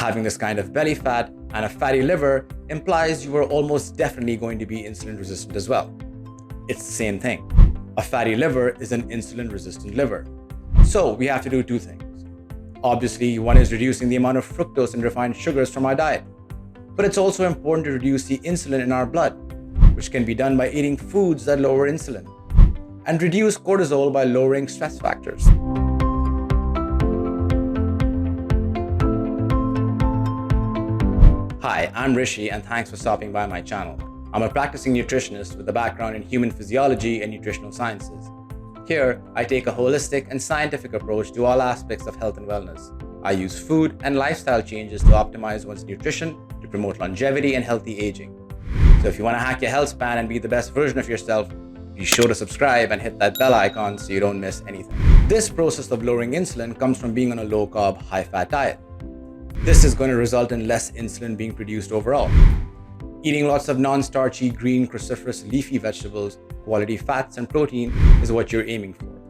Having this kind of belly fat and a fatty liver implies you are almost definitely going to be insulin resistant as well. It's the same thing. A fatty liver is an insulin resistant liver. So we have to do two things. Obviously, one is reducing the amount of fructose and refined sugars from our diet. But it's also important to reduce the insulin in our blood, which can be done by eating foods that lower insulin, and reduce cortisol by lowering stress factors. Hi, I'm Rishi, and thanks for stopping by my channel. I'm a practicing nutritionist with a background in human physiology and nutritional sciences. Here, I take a holistic and scientific approach to all aspects of health and wellness. I use food and lifestyle changes to optimize one's nutrition to promote longevity and healthy aging. So if you want to hack your Healthspan and be the best version of yourself, be sure to subscribe and hit that bell icon so you don't miss anything. This process of lowering insulin comes from being on a low-carb, high-fat diet. This is going to result in less insulin being produced overall. Eating lots of non-starchy, green, cruciferous, leafy vegetables, quality fats, and protein is what you're aiming for.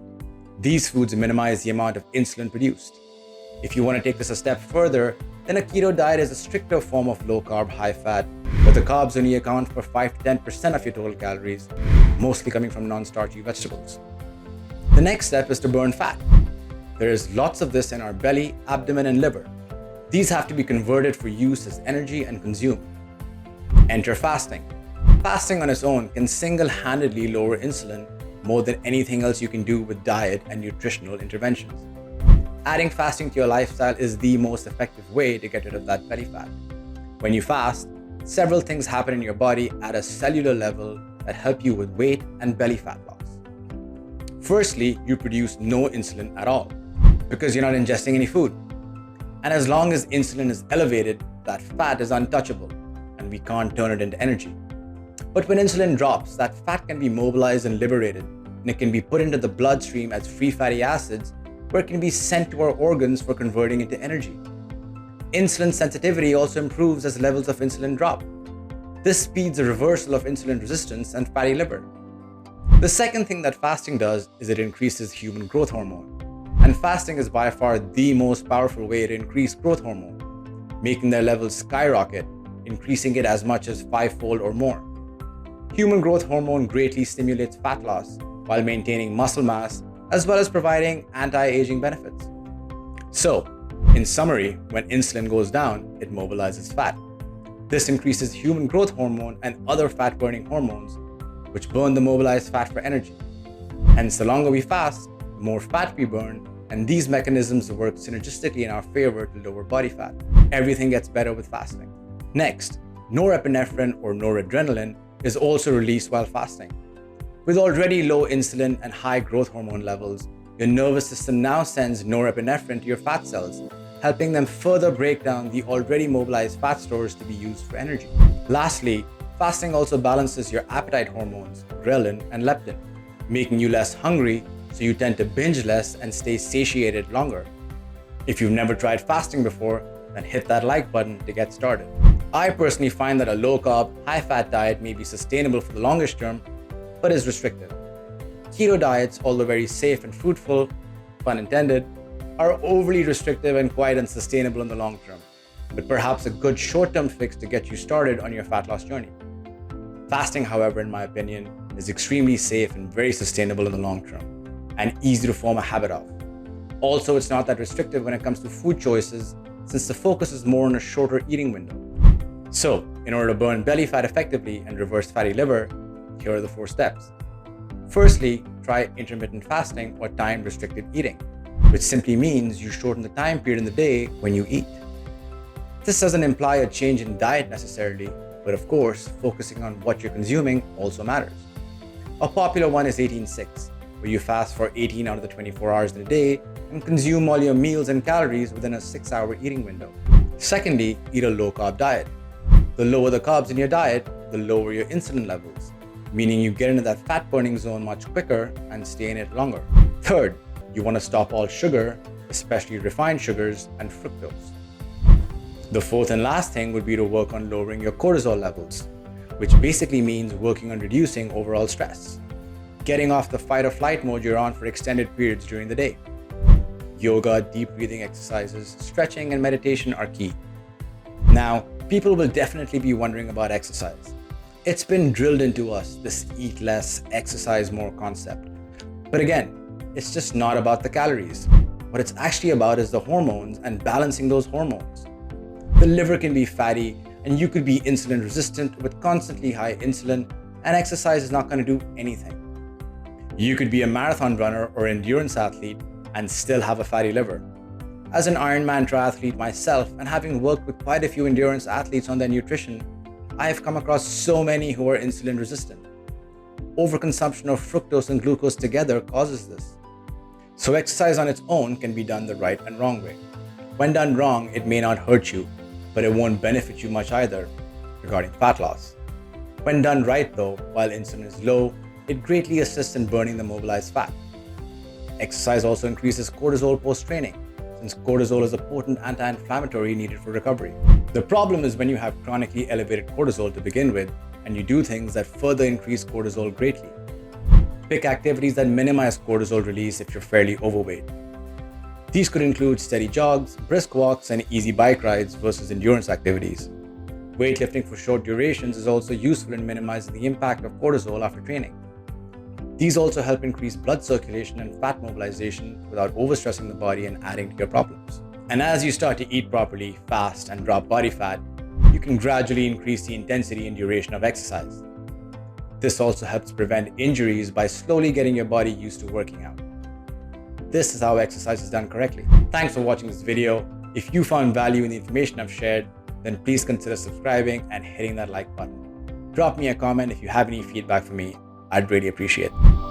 These foods minimize the amount of insulin produced. If you want to take this a step further, then a keto diet is a stricter form of low-carb, high-fat, where the carbs only account for 5 to 10% of your total calories, mostly coming from non-starchy vegetables. The next step is to burn fat. There is lots of this in our belly, abdomen, and liver. These have to be converted for use as energy and consumed. Enter fasting. Fasting on its own can single-handedly lower insulin more than anything else you can do with diet and nutritional interventions. Adding fasting to your lifestyle is the most effective way to get rid of that belly fat. When you fast, several things happen in your body at a cellular level that help you with weight and belly fat loss. Firstly, you produce no insulin at all because you're not ingesting any food. And as long as insulin is elevated, that fat is untouchable and we can't turn it into energy. But when insulin drops, that fat can be mobilized and liberated, and it can be put into the bloodstream as free fatty acids, where it can be sent to our organs for converting into energy. Insulin sensitivity also improves as levels of insulin drop. This speeds the reversal of insulin resistance and fatty liver. The second thing that fasting does is it increases human growth hormone. And fasting is by far the most powerful way to increase growth hormone, making their levels skyrocket, increasing it as much as 5-fold or more. Human growth hormone greatly stimulates fat loss while maintaining muscle mass, as well as providing anti-aging benefits. So, in summary, when insulin goes down, it mobilizes fat. This increases human growth hormone and other fat-burning hormones, which burn the mobilized fat for energy. Hence, the longer we fast, the more fat we burn, and these mechanisms work synergistically in our favor to lower body fat. Everything gets better with fasting. Next, norepinephrine or noradrenaline is also released while fasting. With already low insulin and high growth hormone levels, your nervous system now sends norepinephrine to your fat cells, helping them further break down the already mobilized fat stores to be used for energy. Lastly, fasting also balances your appetite hormones, ghrelin and leptin, making you less hungry, so you tend to binge less and stay satiated longer. If you've never tried fasting before, then hit that like button to get started. I personally find that a low-carb, high-fat diet may be sustainable for the longest term, but is restrictive. Keto diets, although very safe and fruitful, pun intended, are overly restrictive and quite unsustainable in the long term, but perhaps a good short-term fix to get you started on your fat loss journey. Fasting, however, in my opinion, is extremely safe and very sustainable in the long term, and easy to form a habit of. Also, it's not that restrictive when it comes to food choices, since the focus is more on a shorter eating window. So, in order to burn belly fat effectively and reverse fatty liver, here are the 4 steps. Firstly, try intermittent fasting or time-restricted eating, which simply means you shorten the time period in the day when you eat. This doesn't imply a change in diet necessarily, but of course, focusing on what you're consuming also matters. A popular one is 18-6, where you fast for 18 out of the 24 hours in a day and consume all your meals and calories within a 6-hour eating window. Secondly, eat a low-carb diet. The lower the carbs in your diet, the lower your insulin levels, meaning you get into that fat-burning zone much quicker and stay in it longer. Third, you want to stop all sugar, especially refined sugars and fructose. The fourth and last thing would be to work on lowering your cortisol levels, which basically means working on reducing overall stress. Getting off the fight or flight mode you're on for extended periods during the day. Yoga, deep breathing exercises, stretching, and meditation are key. Now, people will definitely be wondering about exercise. It's been drilled into us, this eat less, exercise more concept. But again, it's just not about the calories. What it's actually about is the hormones and balancing those hormones. The liver can be fatty and you could be insulin resistant with constantly high insulin, and exercise is not going to do anything. You could be a marathon runner or endurance athlete and still have a fatty liver. As an Ironman triathlete myself, and having worked with quite a few endurance athletes on their nutrition, I have come across so many who are insulin resistant. Overconsumption of fructose and glucose together causes this. So exercise on its own can be done the right and wrong way. When done wrong, it may not hurt you, but it won't benefit you much either regarding fat loss. When done right though, while insulin is low, it greatly assists in burning the mobilized fat. Exercise also increases cortisol post-training, since cortisol is a potent anti-inflammatory needed for recovery. The problem is when you have chronically elevated cortisol to begin with, and you do things that further increase cortisol greatly. Pick activities that minimize cortisol release if you're fairly overweight. These could include steady jogs, brisk walks, and easy bike rides versus endurance activities. Weightlifting for short durations is also useful in minimizing the impact of cortisol after training. These also help increase blood circulation and fat mobilization without overstressing the body and adding to your problems. And as you start to eat properly, fast, and drop body fat, you can gradually increase the intensity and duration of exercise. This also helps prevent injuries by slowly getting your body used to working out. This is how exercise is done correctly. Thanks for watching this video. If you found value in the information I've shared, then please consider subscribing and hitting that like button. Drop me a comment if you have any feedback for me. I'd really appreciate it.